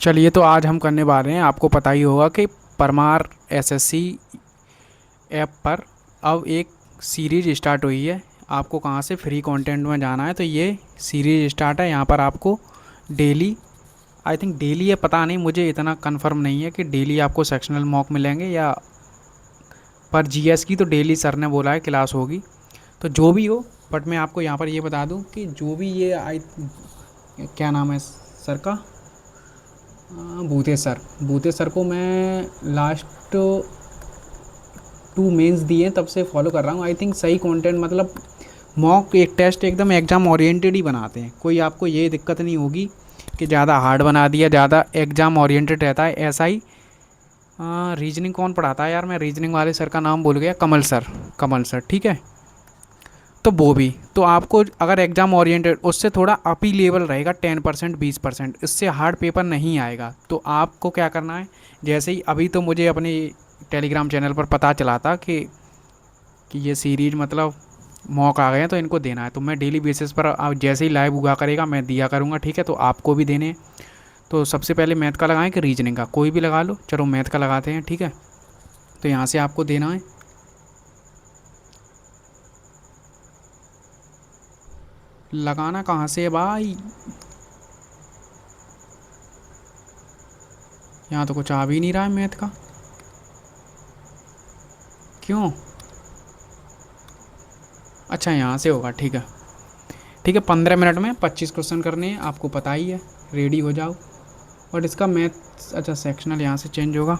चलिए, तो आज हम करने वाले हैं, आपको पता ही होगा कि परमार एसएससी ऐप पर अब एक सीरीज स्टार्ट हुई है। आपको कहाँ से फ्री कंटेंट में जाना है, तो ये सीरीज स्टार्ट है। यहाँ पर आपको डेली, आई थिंक डेली है, पता नहीं, मुझे इतना कंफर्म नहीं है कि डेली आपको सेक्शनल मॉक मिलेंगे या, पर जीएस की तो डेली सर ने बोला है क्लास होगी। तो जो भी हो, बट मैं आपको यहाँ पर ये बता दूँ कि जो भी ये आई, क्या नाम है सर का, भूतेश सर को मैं लास्ट 2 मेंस दिए तब से फॉलो कर रहा हूँ। आई थिंक सही कंटेंट, मतलब मॉक एक टेस्ट एकदम एग्ज़ाम ओरिएंटेड ही बनाते हैं। कोई आपको ये दिक्कत नहीं होगी कि ज़्यादा हार्ड बना दिया, ज़्यादा एग्ज़ाम ओरिएंटेड रहता है ऐसा ही। रीजनिंग कौन पढ़ाता है यार, मैं रीजनिंग वाले सर का नाम भूल गया, कमल सर, ठीक है। तो वो भी, तो आपको अगर एग्ज़ाम ओरिएंटेड उससे थोड़ा अप ही लेवल रहेगा, 10% 20%, इससे हार्ड पेपर नहीं आएगा। तो आपको क्या करना है, जैसे ही अभी तो मुझे अपने टेलीग्राम चैनल पर पता चला था कि ये सीरीज मतलब मौक आ गए हैं तो इनको देना है। तो मैं डेली बेसिस पर आप जैसे ही लाइव हुआ करेगा मैं दिया करूँगा, ठीक है। तो आपको भी देने हैं। तो सबसे पहले मैथ का लगाएं कि रीजनिंग का, कोई भी लगा लो, चलो मैथ का लगाते हैं, ठीक है। तो यहाँ से आपको देना है, लगाना कहाँ से है भाई, यहाँ तो कुछ आ भी नहीं रहा है मैथ का, क्यों। अच्छा, यहाँ से होगा, ठीक है। ठीक है, 15 मिनट में 25 क्वेश्चन करने हैं, आपको पता ही है, रेडी हो जाओ। और इसका मैथ, अच्छा सेक्शनल यहाँ से चेंज होगा,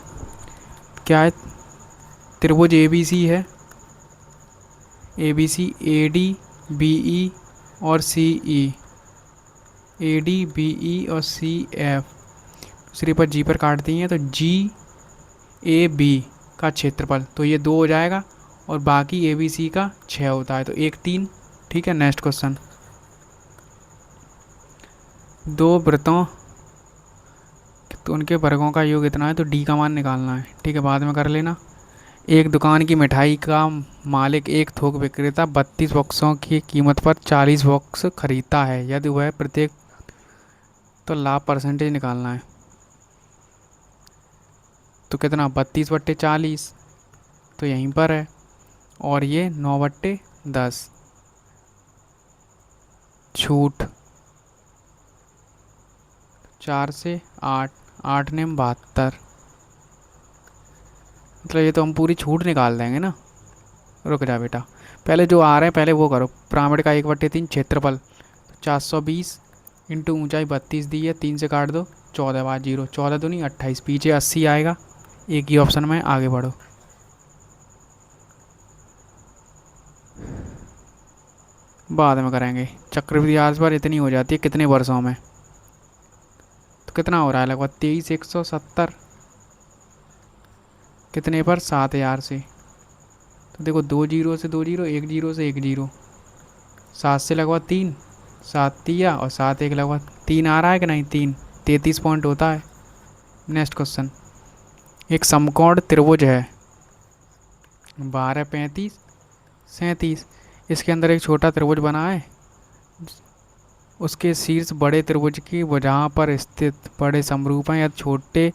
क्या है, त्रिभुज ए बी सी है, A B C, A D B E और सी ई, ए डी बी ई और सी एफ, दूसरे पर जी पर काट दी हैं, तो जी ए बी का क्षेत्रफल, तो ये 2 हो जाएगा, और बाकी ए बी सी का 6 होता है, तो 1 3, ठीक है। नेक्स्ट क्वेश्चन, दो वृत्तों, तो उनके वर्गों का योग इतना है, तो डी का मान निकालना है, ठीक है, बाद में कर लेना। एक दुकान की मिठाई का मालिक एक थोक विक्रेता 32 बॉक्सों की कीमत पर 40 बॉक्स खरीदता है, यदि वह प्रत्येक, तो लाभ परसेंटेज निकालना है। तो कितना, 32/40, तो यहीं पर है। और ये 9/10, छूट 4 से 8, 8 ने 72, मतलब ये तो हम पूरी छूट निकाल देंगे ना। रुक जा बेटा, पहले जो आ रहे हैं पहले वो करो। पिरामिड का 1/3 क्षेत्रफल, 420 इंटू ऊंचाई 32 दी है, 3 से काट दो, 14/0, 14 तो नहीं 28, पीछे 80 आएगा, एक ही ऑप्शन में आगे बढ़ो। बाद में करेंगे, चक्रवृद्धि ब्याज पर इतनी हो जाती है कितने वर्षों में, तो कितना हो रहा है, लगभग 23,170, कितने पर, 7,000 से। तो देखो, 2 जीरो से 2 जीरो, 1 जीरो से 1 जीरो, 7 से लगभग 3, 7 तिया और 7 1 लगभग 3 आ रहा है कि नहीं, 3, 33 पॉइंट होता है। नेक्स्ट क्वेश्चन, एक समकोण त्रिभुज है, 12 35 37, इसके अंदर एक छोटा त्रिभुज बना है, उसके शीर्ष बड़े त्रिभुज की भुजाओं पर स्थित बड़े समरूप हैं, या छोटे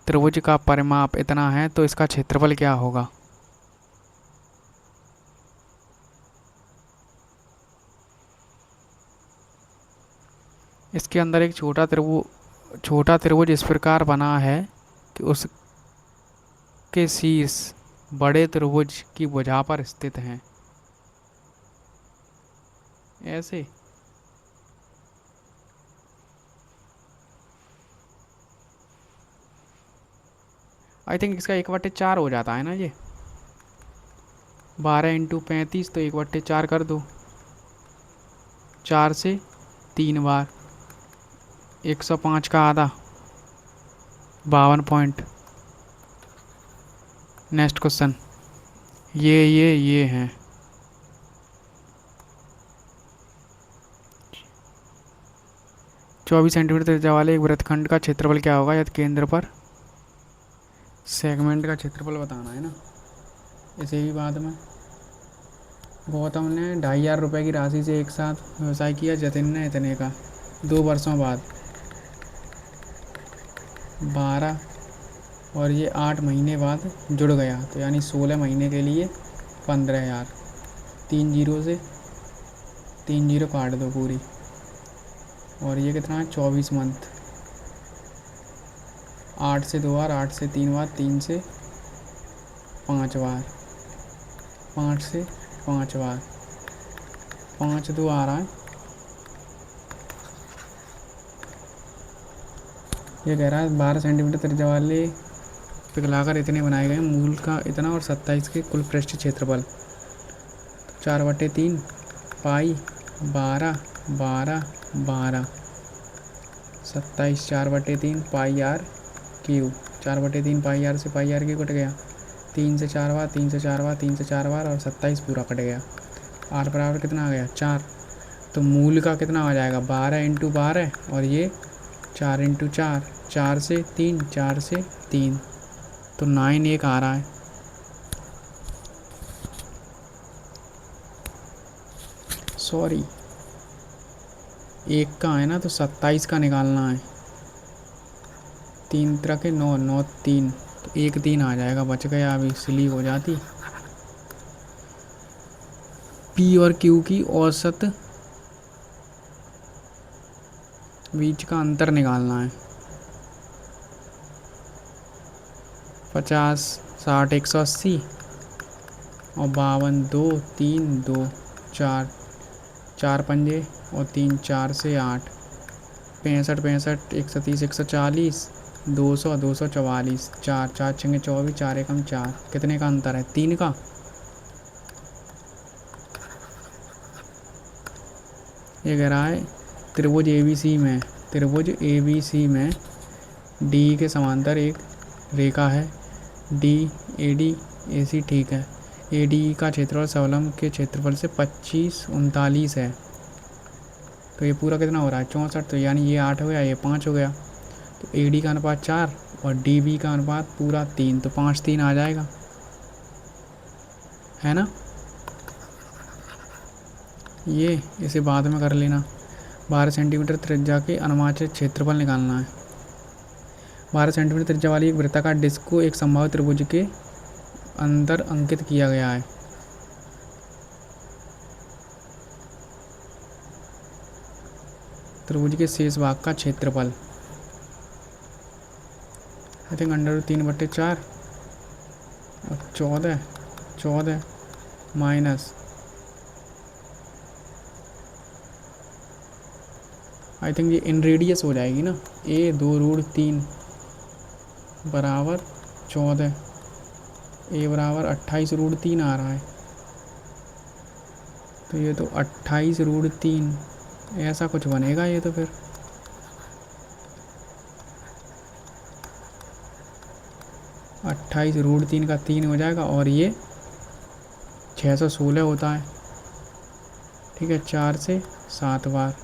त्रिभुज का परिमाप इतना है, तो इसका क्षेत्रफल क्या होगा। इसके अंदर एक छोटा त्रिभुज इस प्रकार बना है कि उसके शीर्ष बड़े त्रिभुज की भुजा पर स्थित हैं, ऐसे। आई थिंक इसका 1/4 हो जाता है ना ये, 12 × 35, तो 1/4 कर दो, 4 से 3 बार, 105 का आधा, 52 पॉइंट। नेक्स्ट क्वेश्चन, ये हैं, 24 सेंटीमीटर त्रिज्या वाले एक वृत्तखंड का क्षेत्रफल क्या होगा, यदि केंद्र पर सेगमेंट का क्षेत्रफल बताना है ना। इसे भी बाद में, गौतम ने 2,500 रुपये की राशि से एक साथ व्यवसाय किया, जतिन ने इतने का, 2 वर्षों बाद। 12 और ये 8 महीने बाद जुड़ गया, तो यानी 16 महीने के लिए 15,000। 3 जीरो से 3 जीरो काट दो पूरी, और ये कितना है 24 मंथ। 8 से 2 बार, 8 से 3 बार, 3 से 5 बार, 5 से 5 बार, 5 2 आ रहा है। ये कह रहा है 12 सेंटीमीटर त्रिज्या वाले पिघलाकर इतने बनाए गए, मूल का इतना और 27 के कुल पृष्ठ क्षेत्रफल। 4/3 पाई 12 12 12 27, 4/3 पाई आर क्यू। 4/3 पाई आर से पाई आर क्यू कट गया, 3 से 4 बार, 3 से 4 बार, 3 से 4 बार, और 27 पूरा कट गया। आर बराबर कितना आ गया 4। तो मूल का कितना आ जाएगा 12 इंटू 12, और ये 4 इंटू 4, 4 से 3, 4 से 3, तो 9 1 आ रहा है। सॉरी, 1 का है ना, तो 27 का निकालना है। 3 तरह के 9, 9 3, तो 1 3 आ जाएगा, बच गया। अभी स्लीप हो जाती। पी और क्यू की औसत बीच का अंतर निकालना है। 50 60 180 और 52 2 3 2 4, 4 पंजे और 3 4 से 8, 65 65 130 140 200 244, 4 4 6 24, 4 एकम 4। कितने का अंतर है 3 का। ये कह रहा है त्रिभुज ABC में डी के समांतर एक रेखा है, डी AD AC ठीक है। AD का क्षेत्रफल समलंब के क्षेत्रफल से 25 39 है, तो ये पूरा कितना हो रहा है 64, तो यानी ये 8 हो गया, ये 5 हो गया। तो AD का अनुपात 4 और DB का अनुपात पूरा 3, तो 5 3 आ जाएगा, है ना। ये इसे बाद में कर लेना। 12 सेंटीमीटर त्रिज्या के अनुमानित क्षेत्रफल निकालना है। 12 सेंटीमीटर त्रिज्या वाली एक वृत्ताकार डिस्क को एक संभावित त्रिभुज के अंदर अंकित किया गया है। त्रिभुज के शेष भाग का क्षेत्रफल आई थिंक √3/4 और 14 माइनस आई थिंक ये इन रेडियस हो जाएगी ना। A2√3 बराबर 14, A बराबर 28√3 आ रहा है, तो ये तो 28√3 ऐसा कुछ बनेगा ये तो। फिर 28√3 का 3 हो जाएगा, और ये 616 होता है, ठीक है। 4 से 7 बार,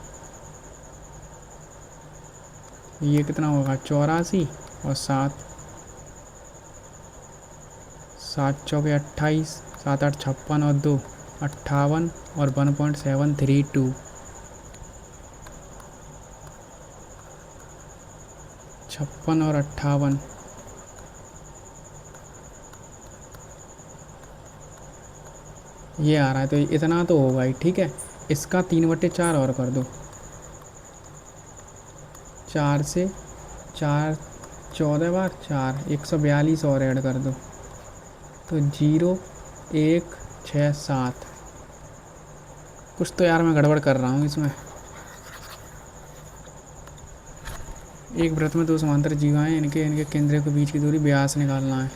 ये कितना होगा 84 और 7 7 चौके 28, 7 8 56 और 2 58 और 1.732, 56 और 58, ये आ रहा है। तो इतना तो होगा ही, ठीक है। इसका 3/4 और कर दो, 4 से 4 14 बार, 4 142 और ऐड कर दो, तो 0 1 6 7। कुछ तो यार मैं गड़बड़ कर रहा हूँ इसमें। एक वृत्त में 2 समांतर जीवाएं, इनके केंद्र के बीच की दूरी व्यास निकालना है।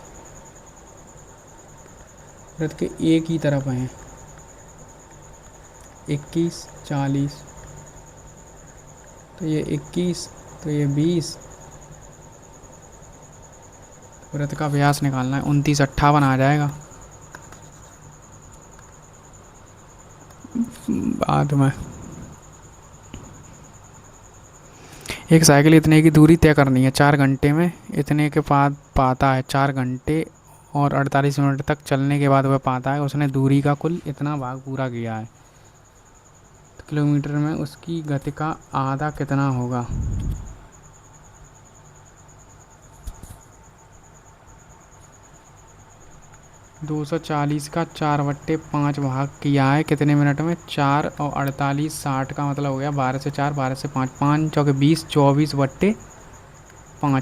वृत्त के एक ही तरफ हैं 21 40, तो ये 21, तो ये 20। वृत्त का व्यास निकालना है, 29 58 आ जाएगा बाद में। एक साइकिल इतने की दूरी तय करनी है 4 घंटे में, इतने के बाद पाता है 4 घंटे और 48 मिनट तक चलने के बाद वह पाता है उसने दूरी का कुल इतना भाग पूरा किया है। तो किलोमीटर में उसकी गति का आधा कितना होगा। 240 का 4/5 भाग किया है कितने मिनट में? 4 और 48 60 का मतलब हो गया 12 से 4, 12 से 5, 5 चौके 20, 24/5,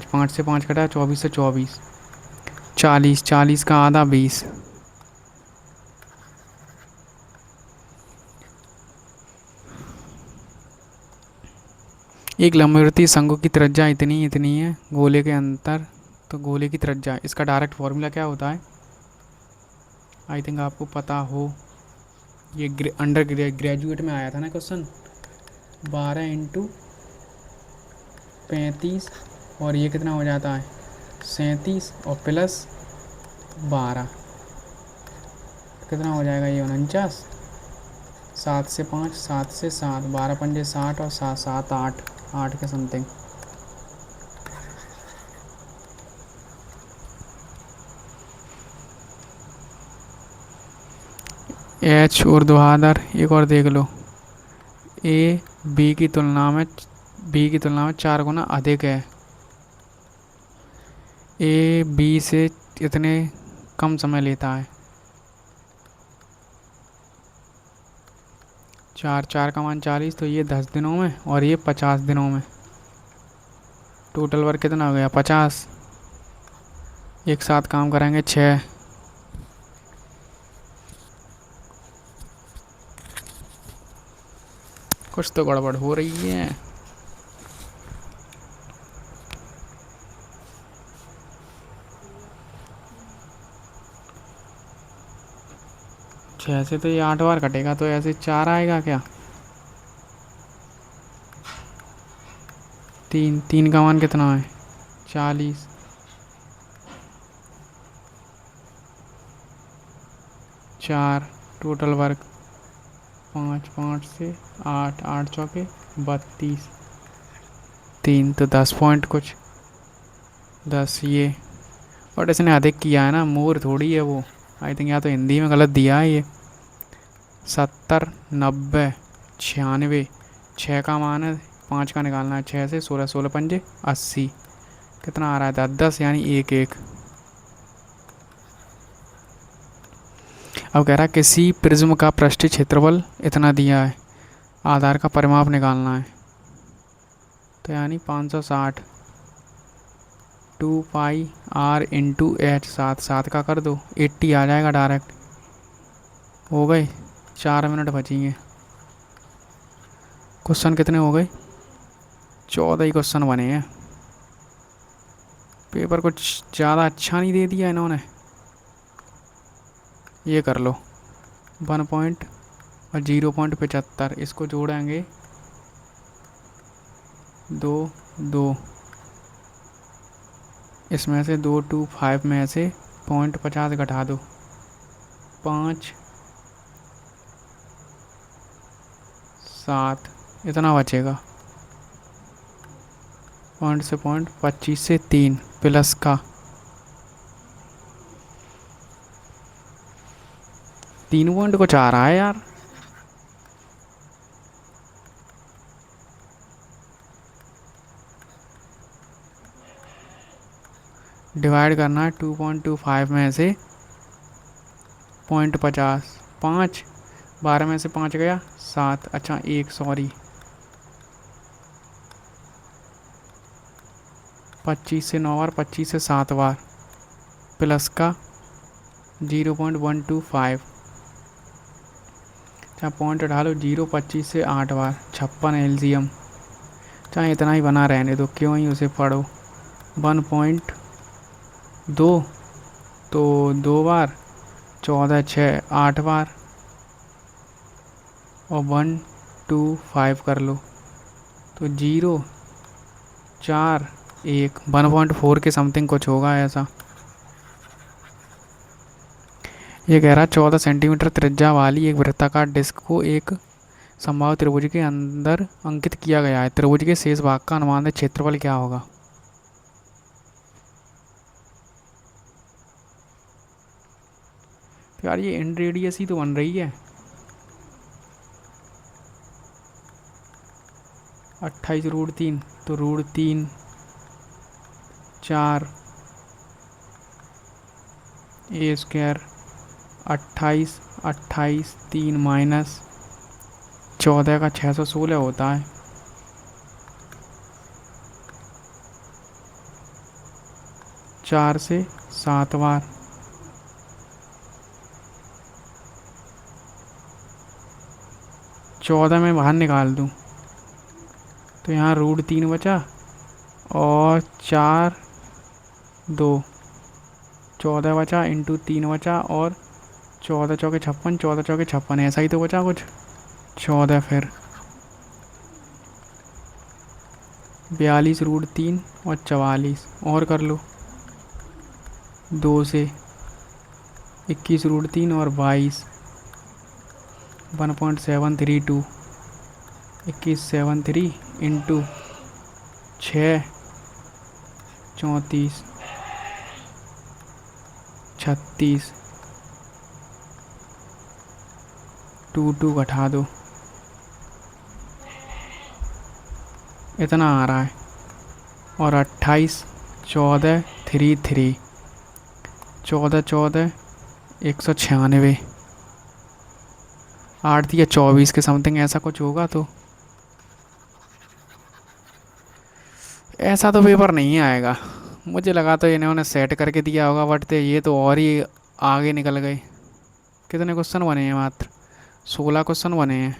5 से 5 कटा, 24 से 24, 40, 40 का आधा 20। एक लंबवर्ती शंकु की त्रिज्या इतनी इतनी है, गोले के अंतर, तो गोले की त्रिज्या, इसका डायरेक्ट फॉर्मूला क्या होता है? आई थिंक आपको पता हो, ये अंडर ग्रेजुएट में आया था ना क्वेश्चन। 12 × 35, और ये कितना हो जाता है? 37 और प्लस 12 कितना हो जाएगा? ये 49। 7 से 5, 7 से 7, 12 × 5 = 60 और 7 × 7 = 8, 8 के समथिंग। एच ऊर्ध्वाधर, एक और देख लो, ए बी की तुलना में 4 गुना अधिक है। ए बी से इतने कम समय लेता है। 4, 4 का मान 40, तो ये 10 दिनों में और ये 50 दिनों में। टोटल वर्क कितना हो गया? 50। एक साथ काम करेंगे 6। कुछ तो गड़बड़ हो रही है। 6 से तो ये 8 बार कटेगा, तो ऐसे 4 आएगा क्या? 3, 3 का मान कितना है? 40। 4 टोटल वर्क 5, 5 से 8, 8 चौके 32, 3 तो 10 पॉइंट कुछ, 10 ये। और इसने अधिक किया है ना, मोर थोड़ी है वो। आई थिंक या तो हिंदी में गलत दिया है ये। 70, 90, 96, 6 का मान है, 5 का निकालना है। 6 से 16, 16 पंजे 80, कितना आ रहा है? 10, 10 यानी 1, 1। अब कह रहा है किसी प्रिज्म का पृष्ठीय क्षेत्रफल इतना दिया है, आधार का परिमाप निकालना है, तो यानी 560, 2πr/h, 7, 7 का कर दो, 80 आ जाएगा डायरेक्ट। हो गए, 4 मिनट बचेंगे। क्वेश्चन कितने हो गए? 14 ही क्वेश्चन बने हैं। पेपर कुछ ज़्यादा अच्छा नहीं दे दिया इन्होंने। ये कर लो, 1 पॉइंट और 0.75, इसको जोड़ेंगे 2, 2, इसमें से 225 में से 0.50 घटा दो, 5, 7, इतना बचेगा। पॉइंट से पॉइंट, 25 से 3 प्लस का 3 पॉइंट कुछ आ रहा है यार। डिवाइड करना है 2.25 में से 0.50, 5, 12 में से 5 गया 7, अच्छा 1, सॉरी, 25 से 9 बार, 25 से 7 बार, प्लस का 0.125, अच्छा पॉइंट डालो 0, 25 से 8 बार, 56 एलसीएम। चाहे इतना ही बना रहने दो, क्यों ही उसे पढ़ो। 1.2, तो 2 बार, 14, 6, 8 बार, और 125 कर लो, तो 0, 4, 1, 1.4 के समथिंग कुछ होगा ऐसा। ये कह रहा 14 सेंटीमीटर त्रिज्या वाली एक वृत्ताकार डिस्क को एक समबाहु त्रिभुज के अंदर अंकित किया गया है। त्रिभुज के शेष भाग का अनुमानित क्षेत्रफल क्या होगा? तो यार ये एंड रेडियस ही तो बन रही है। 28√3, तो √3, 4 a² 28, 28, 3 माइनस 14 का 616 होता है। 4 से 7 बार। 14 में बाहर निकाल दूँ तो यहाँ √3 बचा और 4, 2, 14 बचा इंटू 3 बचा और 14 चौके 56, 14 चौके 56, ऐसा ही तो बचा कुछ। 14 फिर 42 √3 और 44 और कर लो। 2 से 21 √3 और 22, 1.732, 2173 इंटू 6, 34, 36, 2 घटा दो, इतना आ रहा है। और 28, 14, 33, 14, 14, 196, 8 या 24 के समथिंग ऐसा कुछ होगा। तो ऐसा तो पेपर नहीं आएगा। मुझे लगा तो इन्होंने सेट करके दिया होगा, बट तो ये तो और ही आगे निकल गए। कितने क्वेश्चन बने हैं? मात्र 16 क्वेश्चन बने हैं।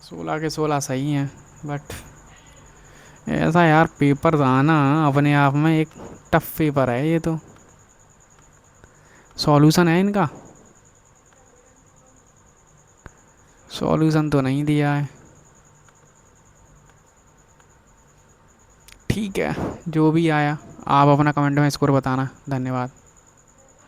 सोलह के 16 सही हैं, बट ऐसा यार पेपर था ना, अपने आप में एक टफ पेपर है ये तो। सॉल्यूशन है इनका? सॉल्यूशन तो नहीं दिया है। ठीक है, जो भी आया आप अपना कमेंट में स्कोर बताना। धन्यवाद।